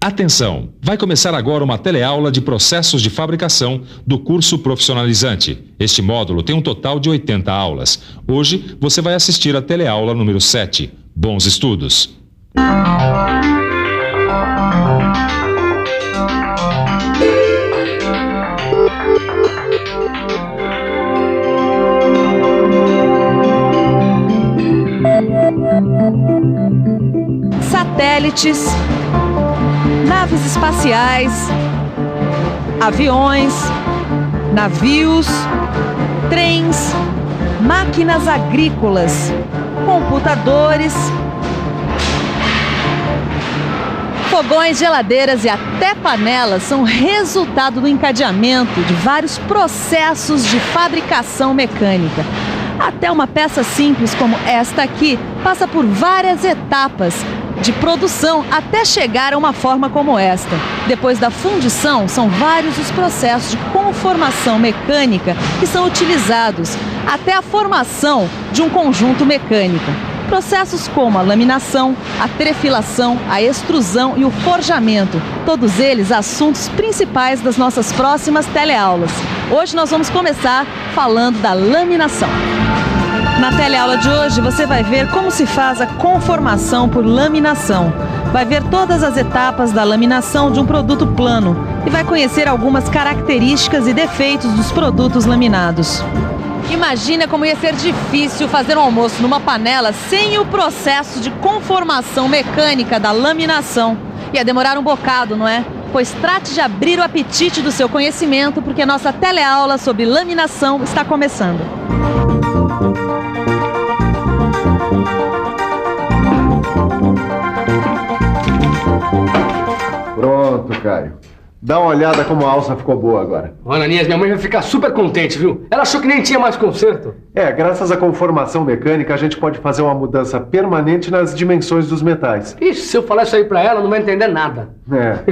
Atenção! Vai começar agora uma teleaula de processos de fabricação do curso profissionalizante. Este módulo tem um total de 80 aulas. Hoje você vai assistir a teleaula número 7. Bons estudos! Satélites, naves espaciais, aviões, navios, trens, máquinas agrícolas, computadores, fogões, geladeiras e até panelas são resultado do encadeamento de vários processos de fabricação mecânica. Até uma peça simples como esta aqui passa por várias etapas de produção até chegar a uma forma como esta. Depois da fundição, são vários os processos de conformação mecânica que são utilizados até a formação de um conjunto mecânico. Processos como a laminação, a trefilação, a extrusão e o forjamento, todos eles assuntos principais das nossas próximas teleaulas. Hoje nós vamos começar falando da laminação. Na teleaula de hoje você vai ver como se faz a conformação por laminação. Vai ver todas as etapas da laminação de um produto plano e vai conhecer algumas características e defeitos dos produtos laminados. Imagina como ia ser difícil fazer um almoço numa panela sem o processo de conformação mecânica da laminação. Ia demorar um bocado, não é? Pois trate de abrir o apetite do seu conhecimento, porque a nossa teleaula sobre laminação está começando. Pronto, Caio. Dá uma olhada como a alça ficou boa agora. Ô, Ananias, minha mãe vai ficar super contente, viu? Ela achou que nem tinha mais conserto. Graças à conformação mecânica, a gente pode fazer uma mudança permanente nas dimensões dos metais. Ixi, se eu falar isso aí pra ela, não vai entender nada.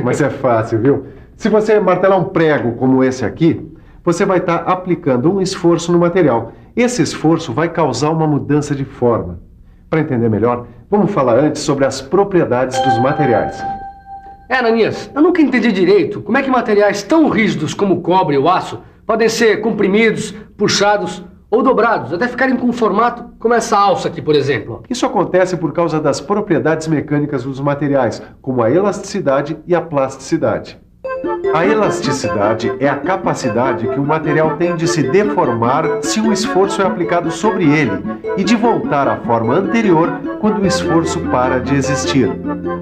Mas é fácil, viu? Se você martelar um prego como esse aqui, você vai estar aplicando um esforço no material. Esse esforço vai causar uma mudança de forma. Para entender melhor, vamos falar antes sobre as propriedades dos materiais. Ananias, eu nunca entendi direito como é que materiais tão rígidos como o cobre e o aço podem ser comprimidos, puxados ou dobrados, até ficarem com um formato como essa alça aqui, por exemplo. Isso acontece por causa das propriedades mecânicas dos materiais, como a elasticidade e a plasticidade. A elasticidade é a capacidade que o material tem de se deformar se um esforço é aplicado sobre ele e de voltar à forma anterior quando o esforço para de existir.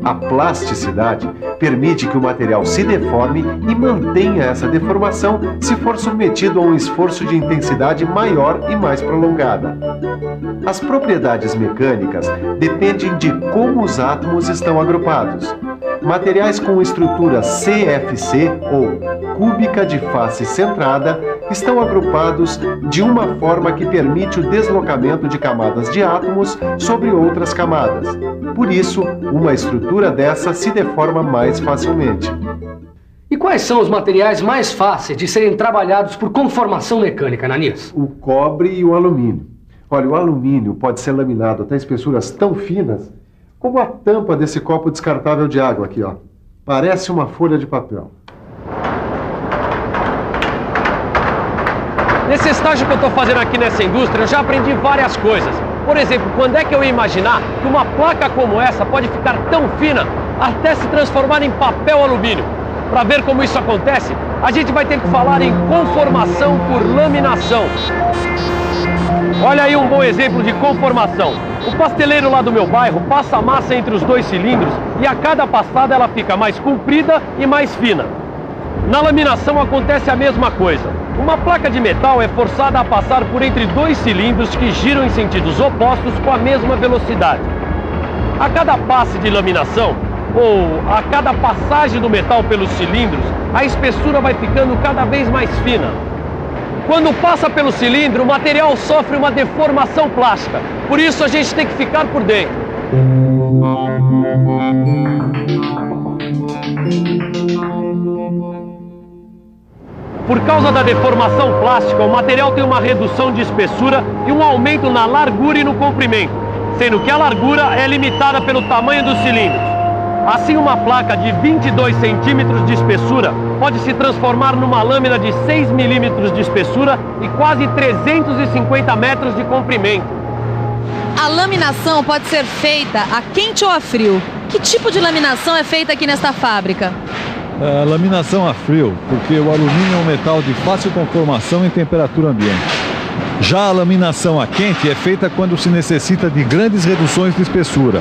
A plasticidade permite que o material se deforme e mantenha essa deformação se for submetido a um esforço de intensidade maior e mais prolongada. As propriedades mecânicas dependem de como os átomos estão agrupados. Materiais com estrutura CFC, ou cúbica de face centrada, estão agrupados de uma forma que permite o deslocamento de camadas de átomos sobre outras camadas. Por isso, uma estrutura dessa se deforma mais facilmente. E quais são os materiais mais fáceis de serem trabalhados por conformação mecânica, Ananias? O cobre e o alumínio. Olha, o alumínio pode ser laminado até espessuras tão finas como a tampa desse copo descartável de água aqui, ó. Parece uma folha de papel. Nesse estágio que eu estou fazendo aqui nessa indústria, eu já aprendi várias coisas. Por exemplo, quando é que eu ia imaginar que uma placa como essa pode ficar tão fina até se transformar em papel alumínio? Para ver como isso acontece, a gente vai ter que falar em conformação por laminação. Olha aí um bom exemplo de conformação. O pasteleiro lá do meu bairro passa a massa entre os dois cilindros e a cada passada ela fica mais comprida e mais fina. Na laminação acontece a mesma coisa. Uma placa de metal é forçada a passar por entre dois cilindros que giram em sentidos opostos com a mesma velocidade. A cada passe de laminação, ou a cada passagem do metal pelos cilindros, a espessura vai ficando cada vez mais fina. Quando passa pelo cilindro, o material sofre uma deformação plástica. Por isso a gente tem que ficar por dentro. Por causa da deformação plástica, o material tem uma redução de espessura e um aumento na largura e no comprimento, sendo que a largura é limitada pelo tamanho dos cilindros. Assim, uma placa de 22 centímetros de espessura pode se transformar numa lâmina de 6 milímetros de espessura e quase 350 metros de comprimento. A laminação pode ser feita a quente ou a frio. Que tipo de laminação é feita aqui nesta fábrica? A laminação a frio, porque o alumínio é um metal de fácil conformação em temperatura ambiente. Já a laminação a quente é feita quando se necessita de grandes reduções de espessura.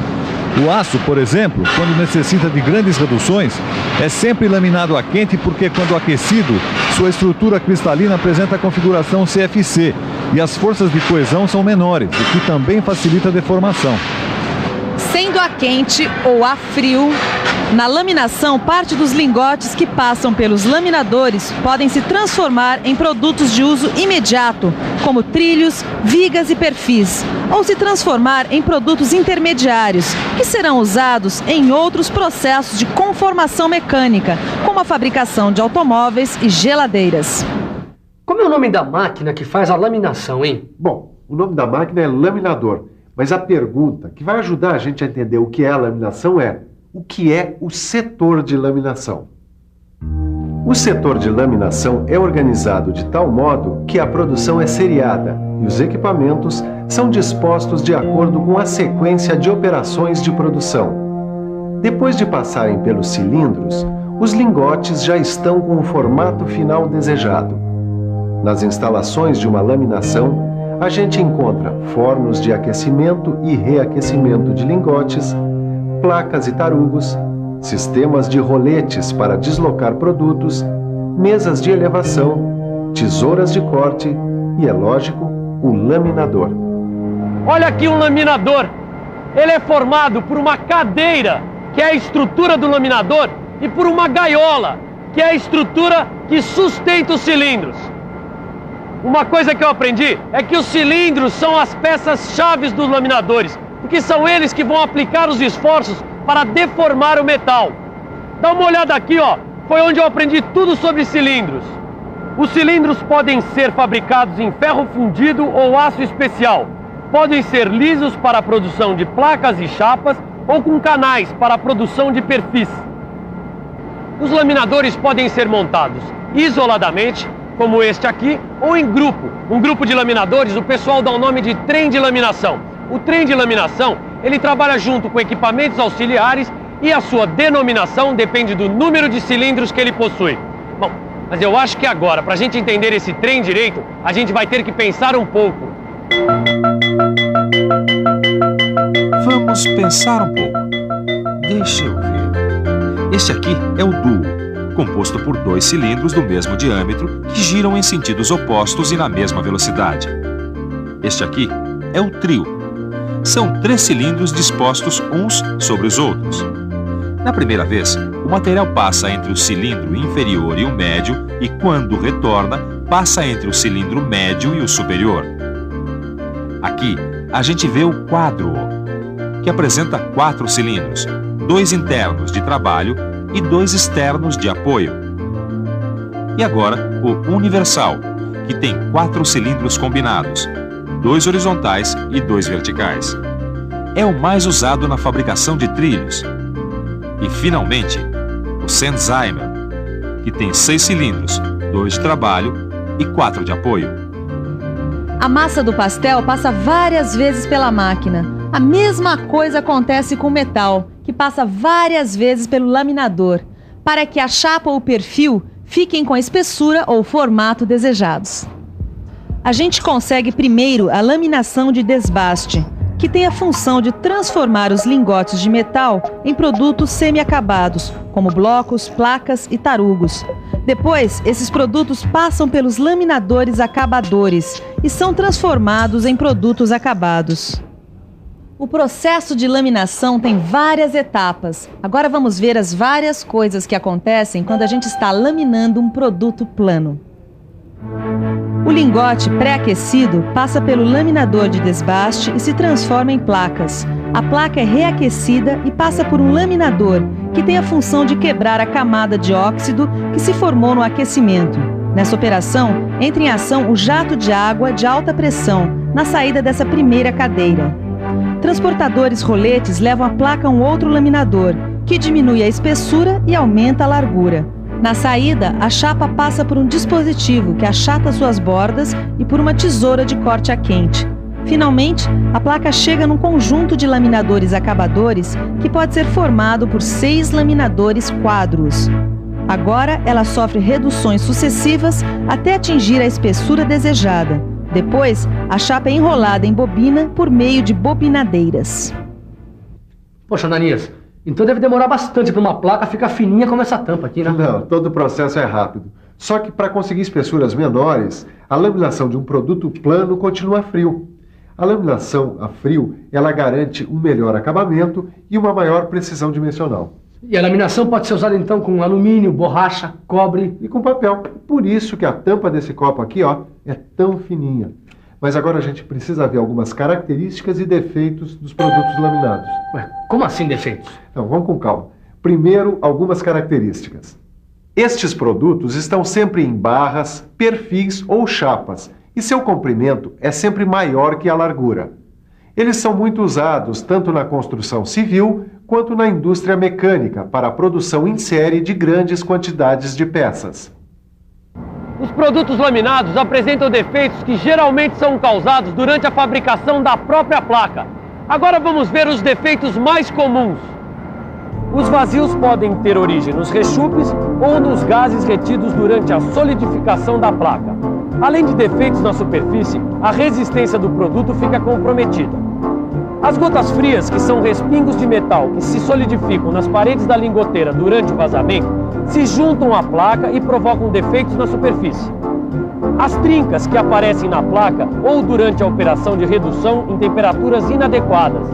O aço, por exemplo, quando necessita de grandes reduções, é sempre laminado a quente porque, quando aquecido, sua estrutura cristalina apresenta a configuração CFC e as forças de coesão são menores, o que também facilita a deformação. Sendo a quente ou a frio, na laminação, parte dos lingotes que passam pelos laminadores podem se transformar em produtos de uso imediato, como trilhos, vigas e perfis, ou se transformar em produtos intermediários, que serão usados em outros processos de conformação mecânica, como a fabricação de automóveis e geladeiras. Como é o nome da máquina que faz a laminação, hein? Bom, o nome da máquina é laminador, mas a pergunta que vai ajudar a gente a entender o que é a laminação é: o que é o setor de laminação? O setor de laminação é organizado de tal modo que a produção é seriada e os equipamentos são dispostos de acordo com a sequência de operações de produção. Depois de passarem pelos cilindros, os lingotes já estão com o formato final desejado. Nas instalações de uma laminação, a gente encontra fornos de aquecimento e reaquecimento de lingotes, placas e tarugos, sistemas de roletes para deslocar produtos, mesas de elevação, tesouras de corte e, é lógico, o laminador. Olha aqui um laminador. Ele é formado por uma cadeira, que é a estrutura do laminador, e por uma gaiola, que é a estrutura que sustenta os cilindros. Uma coisa que eu aprendi é que os cilindros são as peças-chave dos laminadores, porque são eles que vão aplicar os esforços para deformar o metal. Dá uma olhada aqui, ó. Foi onde eu aprendi tudo sobre cilindros. Os cilindros podem ser fabricados em ferro fundido ou aço especial. Podem ser lisos para a produção de placas e chapas ou com canais para a produção de perfis. Os laminadores podem ser montados isoladamente, como este aqui, ou em grupo. Um grupo de laminadores, o pessoal dá o nome de trem de laminação. O trem de laminação, ele trabalha junto com equipamentos auxiliares e a sua denominação depende do número de cilindros que ele possui. Bom, mas eu acho que agora, para a gente entender esse trem direito, a gente vai ter que pensar um pouco. Vamos pensar um pouco. Deixa eu ver. Este aqui é o duo, composto por 2 cilindros do mesmo diâmetro que giram em sentidos opostos e na mesma velocidade. Este aqui é o trio. São 3 cilindros dispostos uns sobre os outros. Na primeira vez, o material passa entre o cilindro inferior e o médio e, quando retorna, passa entre o cilindro médio e o superior. Aqui, a gente vê o quádruo, que apresenta 4 cilindros, 2 internos de trabalho e 2 externos de apoio. E agora, o universal, que tem 4 cilindros combinados, 2 horizontais e 2 verticais. É o mais usado na fabricação de trilhos. E, finalmente, o Sennheimer, que tem 6 cilindros, 2 de trabalho e 4 de apoio. A massa do pastel passa várias vezes pela máquina. A mesma coisa acontece com o metal, que passa várias vezes pelo laminador, para que a chapa ou o perfil fiquem com a espessura ou formato desejados. A gente consegue primeiro a laminação de desbaste, que tem a função de transformar os lingotes de metal em produtos semi-acabados, como blocos, placas e tarugos. Depois, esses produtos passam pelos laminadores acabadores e são transformados em produtos acabados. O processo de laminação tem várias etapas. Agora vamos ver as várias coisas que acontecem quando a gente está laminando um produto plano. O lingote pré-aquecido passa pelo laminador de desbaste e se transforma em placas. A placa é reaquecida e passa por um laminador, que tem a função de quebrar a camada de óxido que se formou no aquecimento. Nessa operação, entra em ação o jato de água de alta pressão na saída dessa primeira cadeira. Transportadores roletes levam a placa a um outro laminador que diminui a espessura e aumenta a largura. Na saída, a chapa passa por um dispositivo que achata suas bordas e por uma tesoura de corte a quente. Finalmente, a placa chega num conjunto de laminadores acabadores que pode ser formado por 6 laminadores quádruos. Agora, ela sofre reduções sucessivas até atingir a espessura desejada. Depois, a chapa é enrolada em bobina por meio de bobinadeiras. Poxa, Ananias, então deve demorar bastante para uma placa ficar fininha como essa tampa aqui, né? Não, todo o processo é rápido. Só que para conseguir espessuras menores, a laminação de um produto plano continua frio. A laminação a frio, ela garante um melhor acabamento e uma maior precisão dimensional. E a laminação pode ser usada então com alumínio, borracha, cobre e com papel. Por isso que a tampa desse copo aqui, ó, é tão fininha. Mas agora a gente precisa ver algumas características e defeitos dos produtos laminados. Ué, como assim defeitos? Então, vamos com calma. Primeiro, algumas características. Estes produtos estão sempre em barras, perfis ou chapas, e seu comprimento é sempre maior que a largura. Eles são muito usados tanto na construção civil quanto na indústria mecânica para a produção em série de grandes quantidades de peças. Os produtos laminados apresentam defeitos que geralmente são causados durante a fabricação da própria placa. Agora vamos ver os defeitos mais comuns. Os vazios podem ter origem nos rechupes ou nos gases retidos durante a solidificação da placa. Além de defeitos na superfície, a resistência do produto fica comprometida. As gotas frias, que são respingos de metal que se solidificam nas paredes da lingoteira durante o vazamento, se juntam à placa e provocam defeitos na superfície. As trincas que aparecem na placa ou durante a operação de redução em temperaturas inadequadas.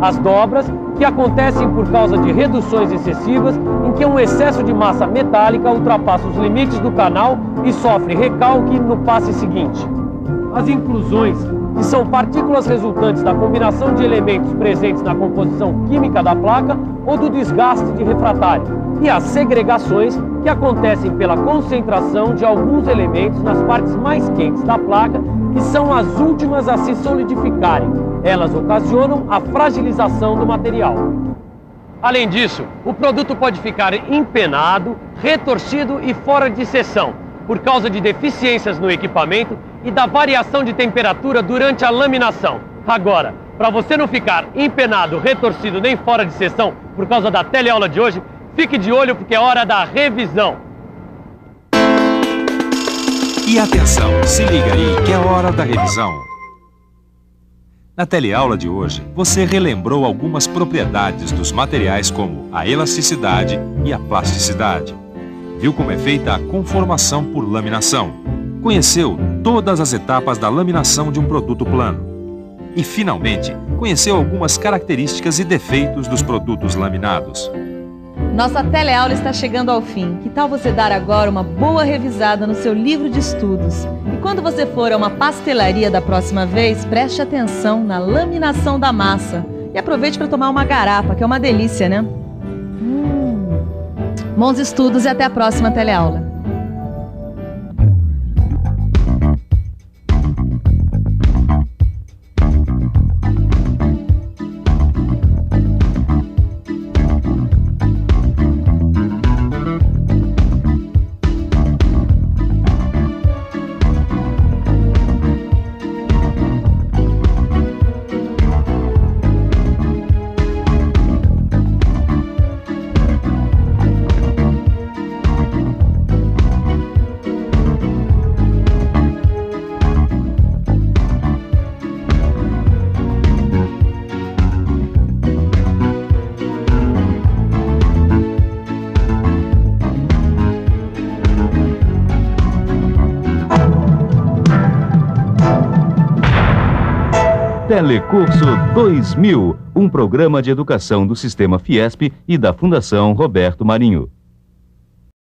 As dobras, que acontecem por causa de reduções excessivas em que um excesso de massa metálica ultrapassa os limites do canal e sofre recalque no passe seguinte. As inclusões, que são partículas resultantes da combinação de elementos presentes na composição química da placa ou do desgaste de refratário. E as segregações, que acontecem pela concentração de alguns elementos nas partes mais quentes da placa, que são as últimas a se solidificarem. Elas ocasionam a fragilização do material. Além disso, o produto pode ficar empenado, retorcido e fora de seção, por causa de deficiências no equipamento e da variação de temperatura durante a laminação. Agora, para você não ficar empenado, retorcido nem fora de seção por causa da teleaula de hoje, fique de olho porque é hora da revisão. E atenção, se liga aí que é hora da revisão. Na teleaula de hoje, você relembrou algumas propriedades dos materiais como a elasticidade e a plasticidade. Viu como é feita a conformação por laminação. Conheceu todas as etapas da laminação de um produto plano. E, finalmente, conheceu algumas características e defeitos dos produtos laminados. Nossa teleaula está chegando ao fim. Que tal você dar agora uma boa revisada no seu livro de estudos? E quando você for a uma pastelaria da próxima vez, preste atenção na laminação da massa. E aproveite para tomar uma garapa, que é uma delícia, né? Bons estudos e até a próxima teleaula. Telecurso 2000, um programa de educação do Sistema Fiesp e da Fundação Roberto Marinho.